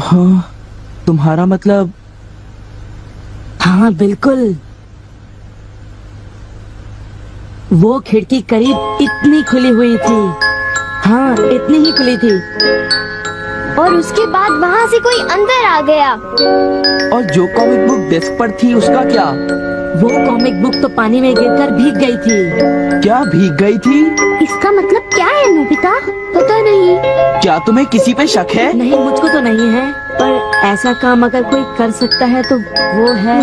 हाँ, तुम्हारा मतलब? हाँ बिल्कुल, वो खिड़की करीब इतनी खुली हुई थी। हाँ, इतनी ही खुली थी। और उसके बाद वहाँ से कोई अंदर आ गया। और जो कॉमिक बुक डेस्क पर थी उसका क्या? वो कॉमिक बुक तो पानी में गिरकर भीग गई थी। क्या भीग गई थी? इसका मतलब क्या है नोबिता? पता नहीं। क्या तुम्हें किसी पे शक है? नहीं, मुझको तो नहीं है, पर ऐसा काम अगर कोई कर सकता है तो वो है।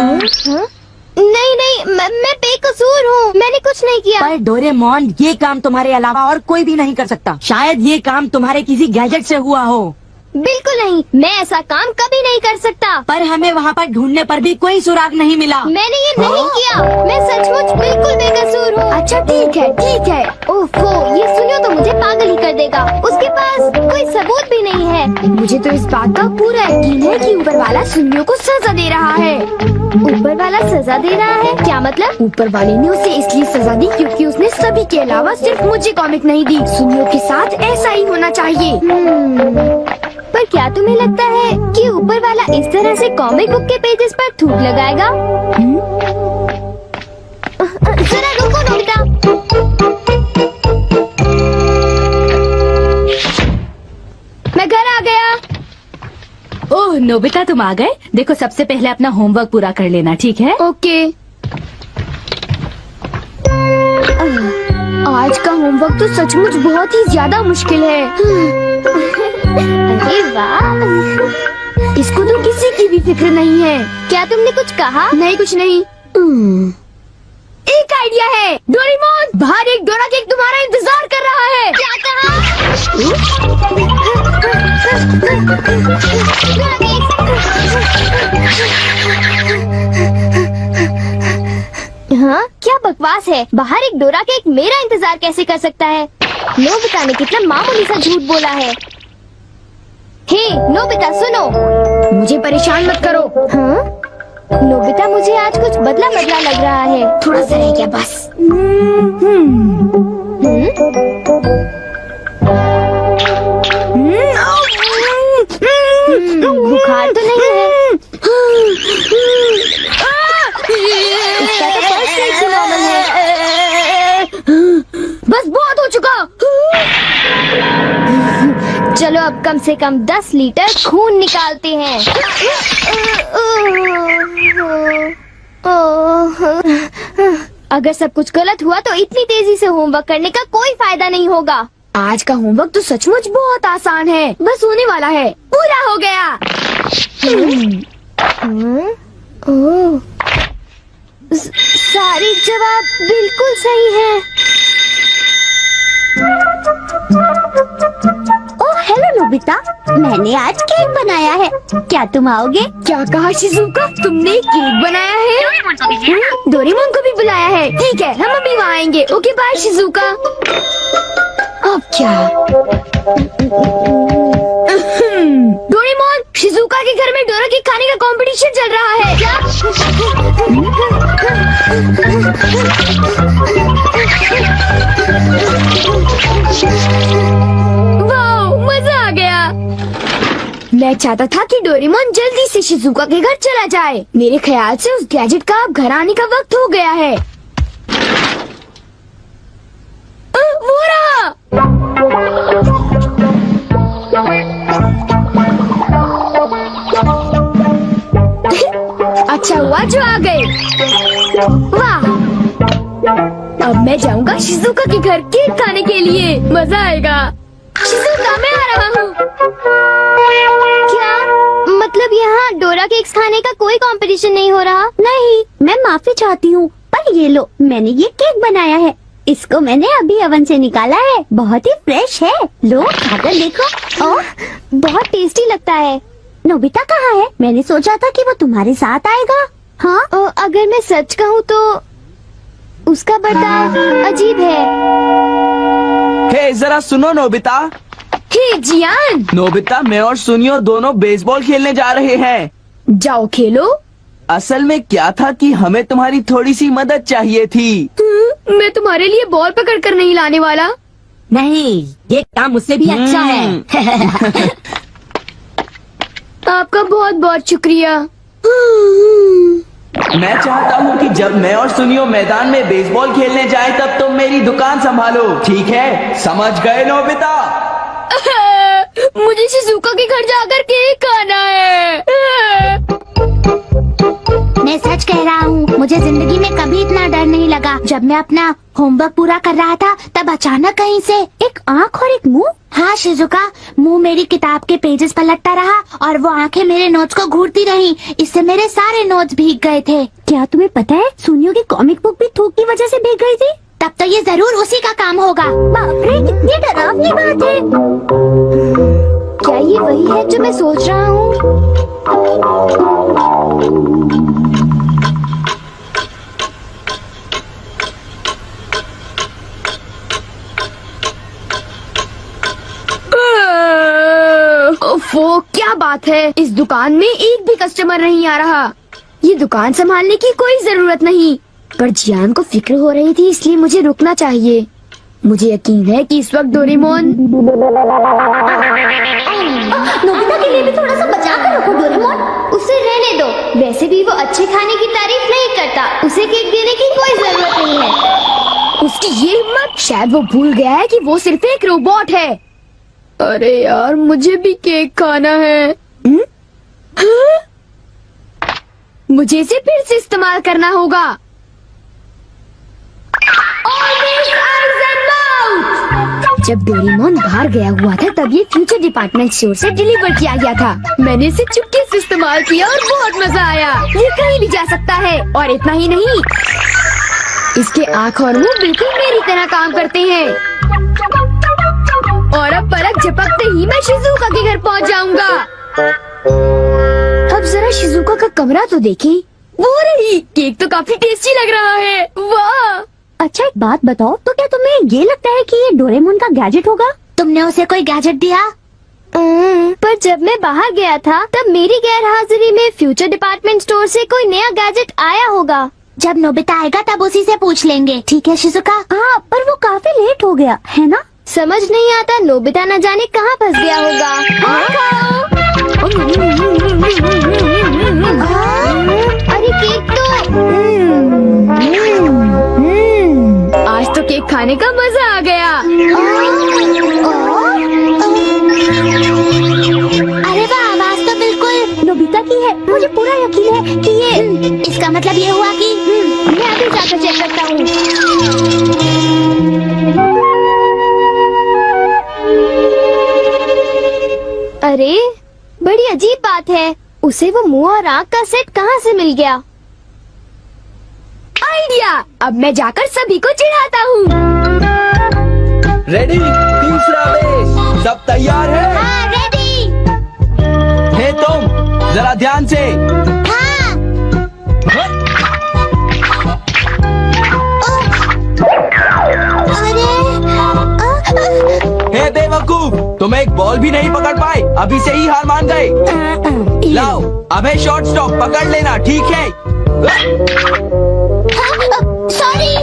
नहीं नहीं, मैं बेकसूर हूँ, मैंने कुछ नहीं किया। पर डोरेमोन, ये काम तुम्हारे अलावा और कोई भी नहीं कर सकता। शायद ये काम तुम्हारे किसी गैजेट से हुआ हो। बिल्कुल नहीं, मैं ऐसा काम कभी नहीं कर सकता। पर हमें वहाँ पर ढूंढने पर भी कोई सुराग नहीं मिला। मैंने ये नहीं किया, मैं सचमुच बिल्कुल बेकसूर हूँ। अच्छा ठीक है ठीक है। ओफो, ये सुनियो तो मुझे पागल ही कर देगा। उसके पास कोई सबूत भी नहीं है। मुझे तो इस बात का पूरा यकीन है कि ऊपर वाला सुनियो को सजा दे रहा है। ऊपर वाला सजा दे रहा है? क्या मतलब? ऊपर वाले ने उसे इसलिए सजा दी क्योंकि उसने सभी के अलावा सिर्फ मुझे कॉमिक नहीं दी। सुनियो के साथ ऐसा ही होना चाहिए। पर क्या तुम्हें लगता है कि ऊपर वाला इस तरह से कॉमिक बुक के पेजेस पर थूक लगाएगा? जरा रुको नोबिता। मैं घर आ गया। ओह नोबिता, तुम आ गए। देखो, सबसे पहले अपना होमवर्क पूरा कर लेना, ठीक है? ओके। आज का होमवर्क तो सचमुच बहुत ही ज्यादा मुश्किल है। अरे वाह, इसको तो किसी की भी फिक्र नहीं है। क्या तुमने कुछ कहा? नहीं, कुछ नहीं। एक आइडिया है। डोरेमोन, बाहर एक डोरा केक तुम्हारा इंतजार कर रहा है। क्या कहा? हाँ, क्या बकवास है। बाहर एक डोरा केक मेरा इंतजार कैसे कर सकता है? नोबिता ने कितना मामूली सा झूठ बोला है। हे नोबिता, सुनो, मुझे परेशान मत करो। हाँ? नोबिता, मुझे आज कुछ बदला बदला लग रहा है। थोड़ा सा रह गया बस। बुखार तो नहीं है? इसका तो फर्स्ट रेट से नॉर्मल है। बस बहुत हो चुका। चलो अब कम से कम 10 लीटर खून निकालते हैं। अगर सब कुछ गलत हुआ तो इतनी तेजी से होमवर्क करने का कोई फायदा नहीं होगा। आज का होमवर्क तो सचमुच बहुत आसान है, बस होने वाला है। पूरा हो गया। सारे जवाब बिल्कुल सही हैं। ओह हेलो नोबिता, मैंने आज केक बनाया है, क्या तुम आओगे? क्या कहा शिजुका? तुमने केक बनाया है? डोरेमोन को भी बुलाया है। ठीक है, हम अभी वहाँ आएंगे। Okay bye Shizuka. अब क्या? डोरेमोन, शिजुका के घर में डोरा केक खाने का कंपटीशन चल रहा है। क्या? वाओ, मजा आ गया। मैं चाहता था कि डोरेमोन जल्दी से शिजुका के घर चला जाए। मेरे ख्याल से उस गैजेट का अब घर आने का वक्त हो गया है। वो रहा। अच्छा हुआ जो आ गए। वाह, अब मैं जाऊंगा शिजुका के घर केक खाने के लिए। मजा आएगा। शिजुका, मैं आ रहा हूँ। क्या मतलब यहाँ डोरा केक्स खाने का कोई कंपटीशन नहीं हो रहा? नहीं, मैं माफी चाहती हूँ, पर ये लो, मैंने ये केक बनाया है। इसको मैंने अभी ओवन से निकाला है, बहुत ही फ्रेश है। लो खाकर देखो। ओह, बहुत टेस्टी लगता है। नोबिता कहाँ है? मैंने सोचा था कि वो तुम्हारे साथ आएगा। हाँ, अगर मैं सच कहूँ तो उसका बर्ताव अजीब है। हे जरा सुनो नोबिता। हे जियान। नोबिता, मैं और सुनियो दोनों बेसबॉल खेलने जा रहे हैं। जाओ खेलो। असल में क्या था कि हमें तुम्हारी थोड़ी सी मदद चाहिए थी। मैं तुम्हारे लिए बॉल पकड़ कर नहीं लाने वाला। नहीं, ये काम मुझसे भी अच्छा है। आपका बहुत बहुत शुक्रिया। मैं चाहता हूँ कि जब मैं और सुनियो मैदान में बेसबॉल खेलने जाएं तब तुम मेरी दुकान संभालो, ठीक है? समझ गए नोबिता? मुझे शिजुका के घर जाकर केक खाना है। मैं सच कह रहा हूँ, मुझे जिंदगी में कभी इतना डर नहीं लगा। जब मैं अपना होमवर्क पूरा कर रहा था तब अचानक कहीं से एक आँख और एक मुंह। हाँ शिजुका, मुंह मेरी किताब के पेजेस पलटता रहा और वो आंखें मेरे नोट्स को घूरती रही। इससे मेरे सारे नोट्स भीग गए थे। क्या तुम्हें पता है, सुनियो की कॉमिक बुक भी थूक की वजह से भीग गई थी? तब तो ये जरूर उसी का काम होगा। बाप रे, कितनी डरावनी बात है। क्या ये वही है जो मैं सोच रहा हूँ? ओफो, क्या बात है, इस दुकान में एक भी कस्टमर नहीं आ रहा। ये दुकान संभालने की कोई जरूरत नहीं, पर जियान को फिक्र हो रही थी, इसलिए मुझे रुकना चाहिए। मुझे यकीन है कि इस वक्त डोरेमोन। नोबिता के लिए भी थोड़ा सा बचा कर रखो डोरेमोन। उसे रहने दो, वैसे भी वो अच्छे खाने की तारीफ नहीं करता। उसे केक देने की कोई जरूरत नहीं है। उसकी ये हिम्मत! शायद वो भूल गया है कि वो सिर्फ एक रोबोट है। अरे यार, मुझे भी केक खाना है। हाँ? मुझे इसे फिर से इस्तेमाल करना होगा। जब डोरेमोन बाहर गया हुआ था तब ये फ्यूचर डिपार्टमेंट स्टोर से डिलीवर किया गया था। मैंने इसे चुपके से इस्तेमाल किया और बहुत मजा आया। ये कहीं भी जा सकता है, और इतना ही नहीं, इसके आँख और मुंह बिल्कुल मेरी तरह काम करते हैं। और अब पलक झपकते ही मैं शिजुका के घर पहुंच जाऊंगा। अब जरा शिजुका का कमरा तो देखें। वो रही, केक तो काफी टेस्टी लग रहा है। वाह! अच्छा एक बात बताओ, तो क्या तुम्हें ये लगता है कि ये डोरेमोन का गैजेट होगा? तुमने उसे कोई गैजेट दिया? पर जब मैं बाहर गया था तब मेरी गैरहाजिरी में फ्यूचर डिपार्टमेंट स्टोर से कोई नया गैजेट आया होगा। जब नोबिता आएगा तब उसी से पूछ लेंगे, ठीक है शिजुका? हाँ, पर वो काफी लेट हो गया है ना? समझ नहीं आता नोबिता न जाने कहाँ फंस गया होगा। अरे केक तो आज तो केक खाने का मजा आ गया। अरे वाह, आवाज तो बिल्कुल नोबिता की है। मुझे पूरा यकीन है कि ये इसका मतलब ये हुआ कि मैं अभी जाकर चेक करता हूँ। अरे बड़ी अजीब बात है, उसे वो मुंह और आँख का सेट कहाँ से मिल गया? आइडिया! अब मैं जाकर सभी को चिढ़ाता हूँ। रेडी? तीसरा बेस, सब तैयार है? हाँ, रेडी। हे तुम, जरा ध्यान से। हे बेवकूफ, तुम एक बॉल भी नहीं पकड़ पाए, अभी से ही हार मान गए। लाओ, अब है शॉर्ट स्टॉप, पकड़ लेना, ठीक है? सॉरी।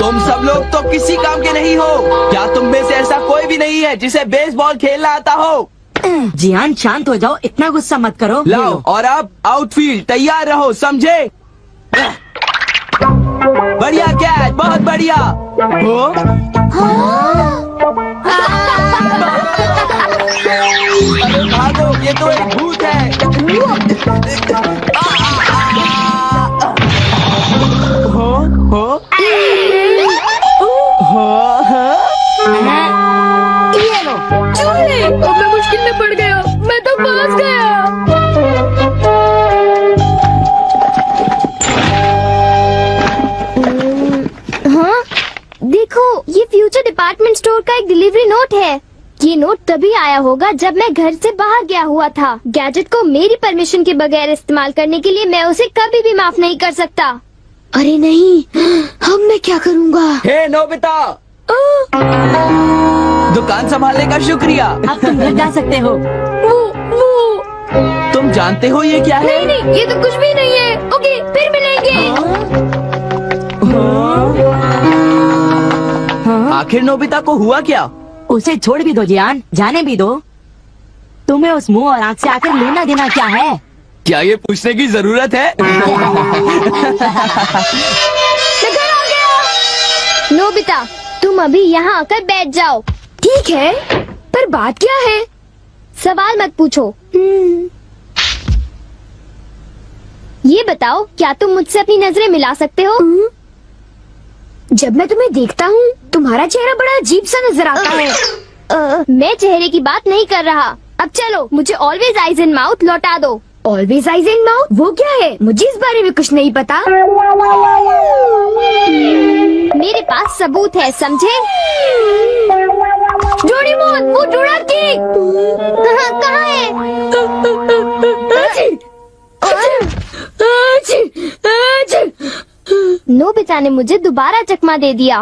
तुम सब लोग तो किसी काम के नहीं हो। क्या तुम में से ऐसा कोई भी नहीं है जिसे बेसबॉल खेलना आता हो? जियान शांत हो जाओ, इतना गुस्सा मत करो। लाओ, और अब आउटफील्ड तैयार रहो, समझे? बढ़िया कैच, बहुत बढ़िया। हो? अरे भागो, ये तो एक भूत है। हो? हो? ये लो, चूहे! अब मैं मुश्किल में पड़ गया, मैं तो फंस गया। हाँ, देखो, ये फ्यूचर डिपार्टमेंट स्टोर का एक डिलीवरी नोट है। ये नोट तभी आया होगा जब मैं घर से बाहर गया हुआ था। गैजेट को मेरी परमिशन के बगैर इस्तेमाल करने के लिए मैं उसे कभी भी माफ नहीं कर सकता। अरे नहीं, अब मैं क्या करूँगा? हे नोबिता, दुकान संभालने का शुक्रिया। अब तुम घर जा सकते हो। वो तुम जानते हो ये क्या है? नहीं नहीं, ये तो कुछ भी नहीं है। ओके, फिर मिलेंगे। आखिर नोबिता को हुआ क्या? उसे छोड़ भी दो जियान, जाने भी दो। तुम्हें उस मुंह और आंख से आकर लेना देना क्या है? क्या ये पूछने की जरूरत है? नोबिता, तुम अभी यहाँ आकर बैठ जाओ। ठीक है, पर बात क्या है? सवाल मत पूछो। ये बताओ, क्या तुम मुझसे अपनी नजरें मिला सकते हो? जब मैं तुम्हें देखता हूँ, तुम्हारा चेहरा बड़ा अजीब सा नजर आता है। मैं चेहरे की बात नहीं कर रहा। अब चलो, मुझे ऑलवेज आइज इन माउथ लौटा दो। Always eyes in mouth? वो क्या है? मुझे इस बारे में कुछ नहीं पता। मेरे पास सबूत है, समझे? डोरेमोन, वो डोराकी कहाँ है? नोबिता ने मुझे दोबारा चकमा दे दिया।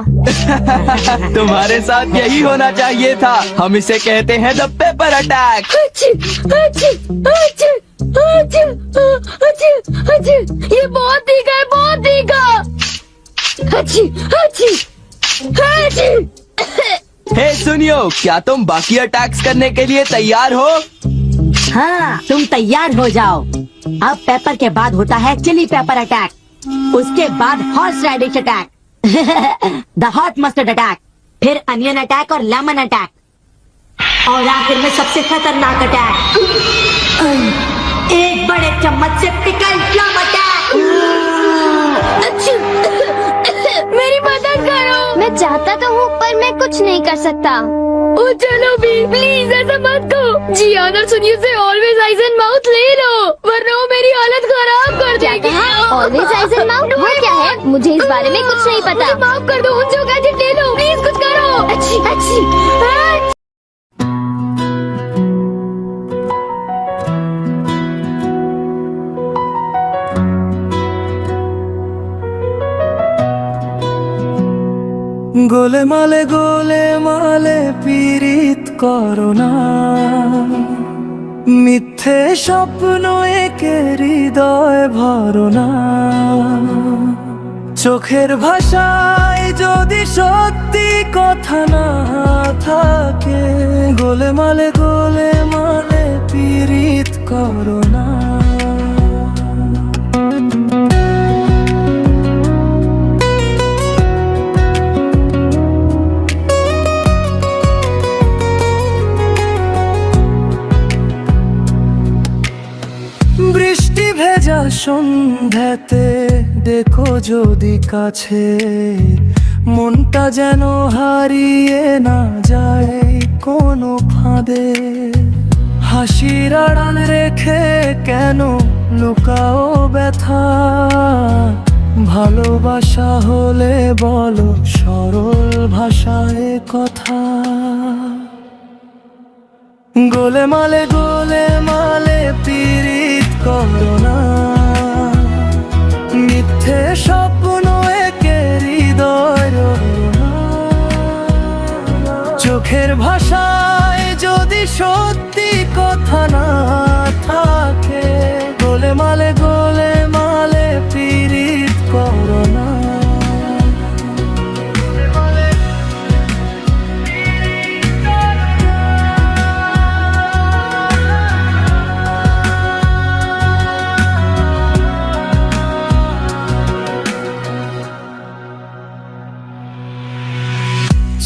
तुम्हारे साथ यही होना चाहिए था। हम इसे कहते हैं द पेपर अटैक। ये बहुत तीखा है, बहुत तीखा। हे सुनियो, क्या तुम बाकी अटैक्स करने के लिए तैयार हो? हाँ, तुम तैयार हो जाओ। अब पेपर के बाद होता है चिली पेपर अटैक, उसके बाद horseradish attack, the hot mustard attack, फिर अनियन अटैक और लेमन अटैक, और आखिर में सबसे खतरनाक अटैक, एक बड़े चम्मच से पिकल प्लम अटैक। मेरी मदद करो। मैं चाहता तो हूँ, पर मैं कुछ नहीं कर सकता। ओ चलो भी, प्लीज ऐसा मत करो। जी और सुनिए से ऑलवेज आइज एंड माउथ ले लो, वरना वो मेरी हालत खराब कर देगी। ऑलवेज आइज एंड माउथ वो क्या है? मुझे इस बारे में कुछ नहीं पता। माफ कर दो, उन जो गैजेट ले लो, प्लीज कुछ करो। अच्छी। গোলে মালে পীড়িত করো না, মিথ্যে স্বপ্ন একে হৃদয় ভরো না। চোখের ভাষায় যদি সত্যি কথা না থাকে, গোলে মালে পীড়িত করো না। বৃষ্টি ভেজা সন্ধ্যাতে দেখো যদি কাছে, মনটা যেন হারিয়ে না যায় কোনো ফাঁদে। হাসির আড়াল রেখে কেন লুকাও ব্যথা, ভালোবাসা হলে বলো সরল ভাষায় কথা। গোলে মালে পীড়িত করো না, মিথ্যে স্বপ্ন একে হৃদয় রোলো না। চোখের ভাষায় যদি সত্যি কথা না থাকে, গোলে মালে পীড়িত করো না।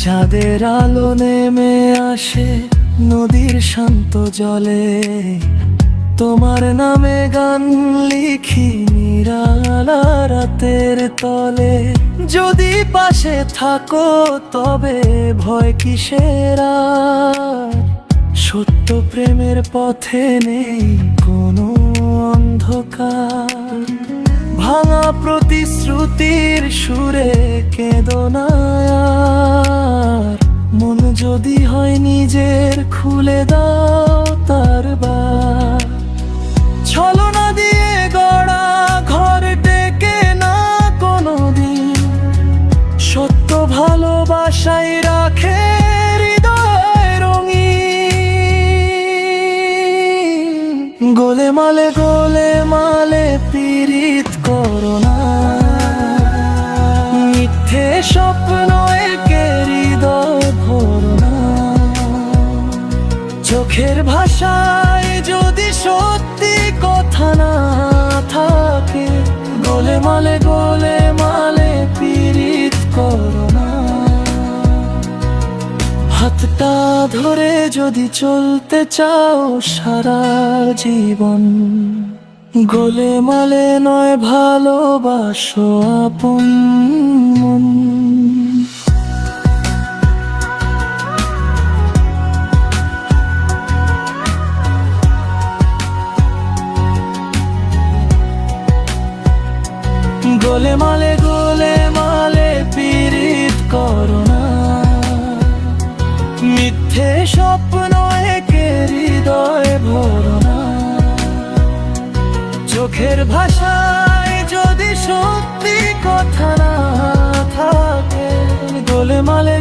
চাঁদের আলো নেমে আসে নদীর শান্ত জলে, তোমার নামে গান লিখি নিরালা রাতের তলে। যদি পাশে থাকো তবে ভয় কিসের আর, সত্য প্রেমের পথে নেই কোনো অন্ধকার। ভাঙা প্রতিশ্রুতির সুরে কেঁদো না আর, মন যদি হয় নিজের খুলে দাও তার বার। ছলনা দিয়ে গড়া ঘর টেকে না কোনোদিন, সত্য ভালোবাসাই রাখে হৃদয় রঙিন। গোলে মালে পীড়িত করো না, মিথ্যে স্বপ্ন একে হৃদয় ভরো না। চোখের ভাষা গোলে মালে পীড়িত করো না। হাতটা ধরে যদি চলতে চাও সারা জীবন, গোলে মালে নয় ভালোবাসো আপন মন। গোলে মালে পীড়িত করো না। মিথ্যে স্বপ্ন একে হৃদয় ভরো না। চোখের ভাষায় যদি সত্যি কথা না থাকে, গোলে মালে